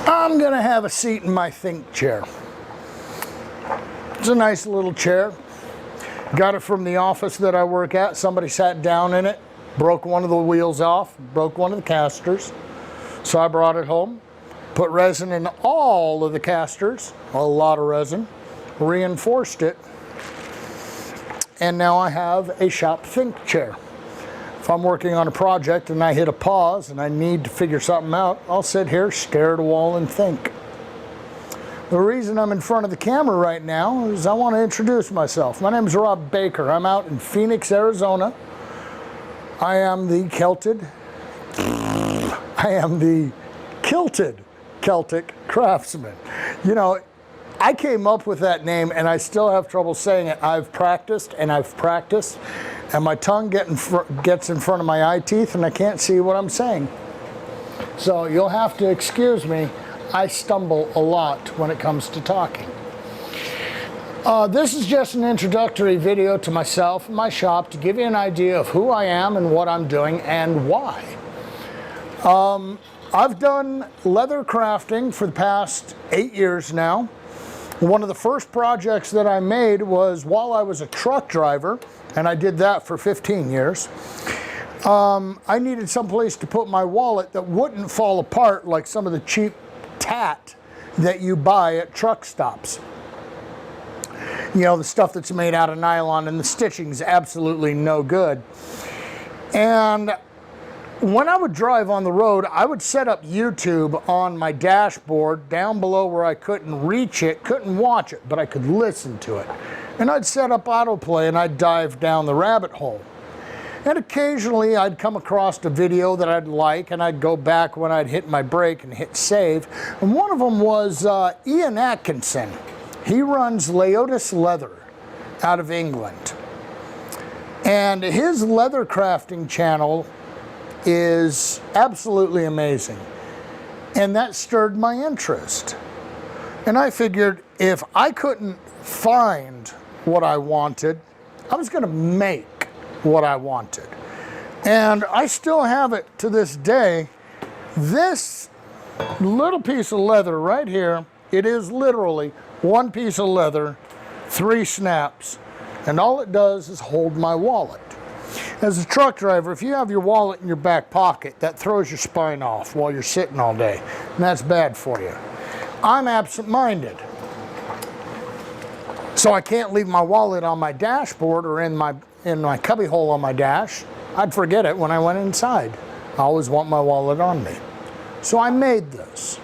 I'm gonna have a seat in my think chair. It's a nice little chair. Got it from the office that I work at. Somebody sat down in it, broke one of the wheels off, broke one of the casters. So I brought it home, put resin in all of the casters, a lot of resin, reinforced it, and now I have a shop think chair. If I'm working on a project and I hit a pause and I need to figure something out, I'll sit here, stare at a wall and think. The reason I'm in front of the camera right now is I want to introduce myself. My name is Rob Baker. I'm out in Phoenix, Arizona. I am the kilted Celtic craftsman. You know, I came up with that name and I still have trouble saying it. I've practiced and my tongue gets in front of my eye teeth and I can't see what I'm saying. So you'll have to excuse me. I stumble a lot when it comes to talking. This is just an introductory video to myself and my shop to give you an idea of who I am and what I'm doing and why. I've done leather crafting for the past 8 years now. One of the first projects that I made was while I was a truck driver, and I did that for 15 years. I needed someplace to put my wallet that wouldn't fall apart like some of the cheap tat that you buy at truck stops. You know, the stuff that's made out of nylon and the stitching's absolutely no good. And when I would drive on the road, I would set up YouTube on my dashboard down below where I couldn't reach it, couldn't watch it, but I could listen to it. And I'd set up autoplay and I'd dive down the rabbit hole. And occasionally I'd come across a video that I'd like and I'd go back when I'd hit my break and hit save. And one of them was Ian Atkinson. He runs Leotis Leather out of England. And his leather crafting channel is absolutely amazing. And that stirred my interest. And I figured if I couldn't find what I wanted, I was going to make what I wanted. And I still have it to this day. This little piece of leather right here, it is literally one piece of leather, 3 snaps, and all it does is hold my wallet. As a truck driver, if you have your wallet in your back pocket, that throws your spine off while you're sitting all day, and that's bad for you. I'm absent-minded, so I can't leave my wallet on my dashboard or in my cubby hole on my dash. I'd forget it when I went inside. I always want my wallet on me. So I made this.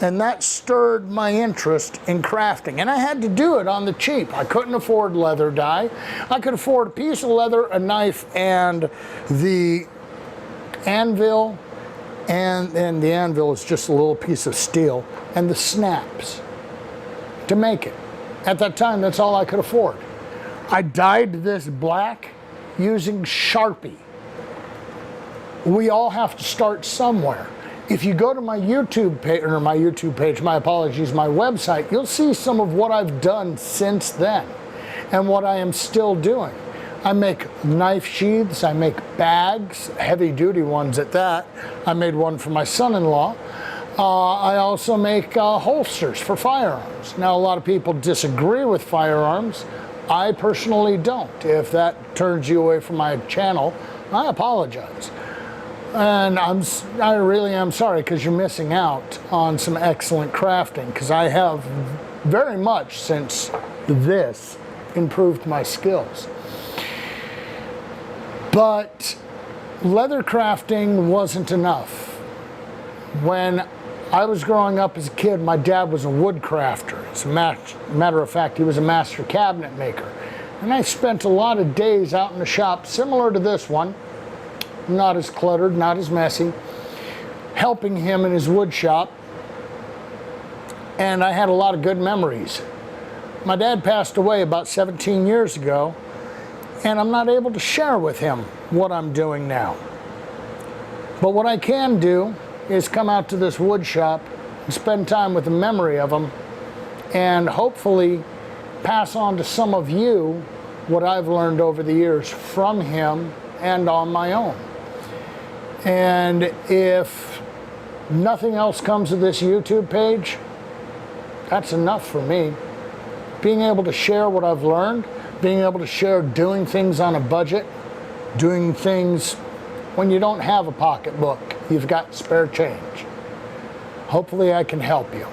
And that stirred my interest in crafting. And I had to do it on the cheap. I couldn't afford leather dye. I could afford a piece of leather, a knife, and the anvil. And the anvil is just a little piece of steel. And the snaps to make it. At that time, that's all I could afford. I dyed this black using Sharpie. We all have to start somewhere. If you go to my YouTube page, my website, you'll see some of what I've done since then and what I am still doing. I make knife sheaths, I make bags, heavy duty ones at that. I made one for my son-in-law. I also make holsters for firearms. Now, a lot of people disagree with firearms. I personally don't. If that turns you away from my channel, I apologize. And I really am sorry, because you're missing out on some excellent crafting, because I have very much since this improved my skills. But leather crafting wasn't enough. When I was growing up as a kid, my dad was a wood crafter. As a matter of fact, he was a master cabinet maker. And I spent a lot of days out in the shop, similar to this one, not as cluttered, not as messy, helping him in his wood shop. And I had a lot of good memories. My dad passed away about 17 years ago, and I'm not able to share with him what I'm doing now. But what I can do is come out to this wood shop and spend time with the memory of him, and hopefully pass on to some of you what I've learned over the years from him and on my own. And if nothing else comes of this YouTube page, that's enough for me. Being able to share what I've learned, being able to share doing things on a budget, doing things when you don't have a pocketbook, you've got spare change. Hopefully I can help you.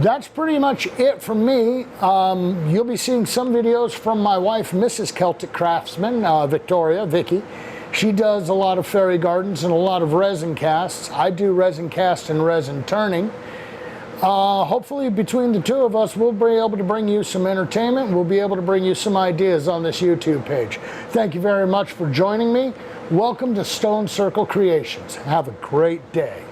That's pretty much it from me. You'll be seeing some videos from my wife, Mrs. Celtic Craftsman, Vicky. She does a lot of fairy gardens and a lot of resin casts. I do resin cast and resin turning. Hopefully between the two of us, we'll be able to bring you some entertainment. We'll be able to bring you some ideas on this YouTube page. Thank you very much for joining me. Welcome to Stone Circle Creations. Have a great day.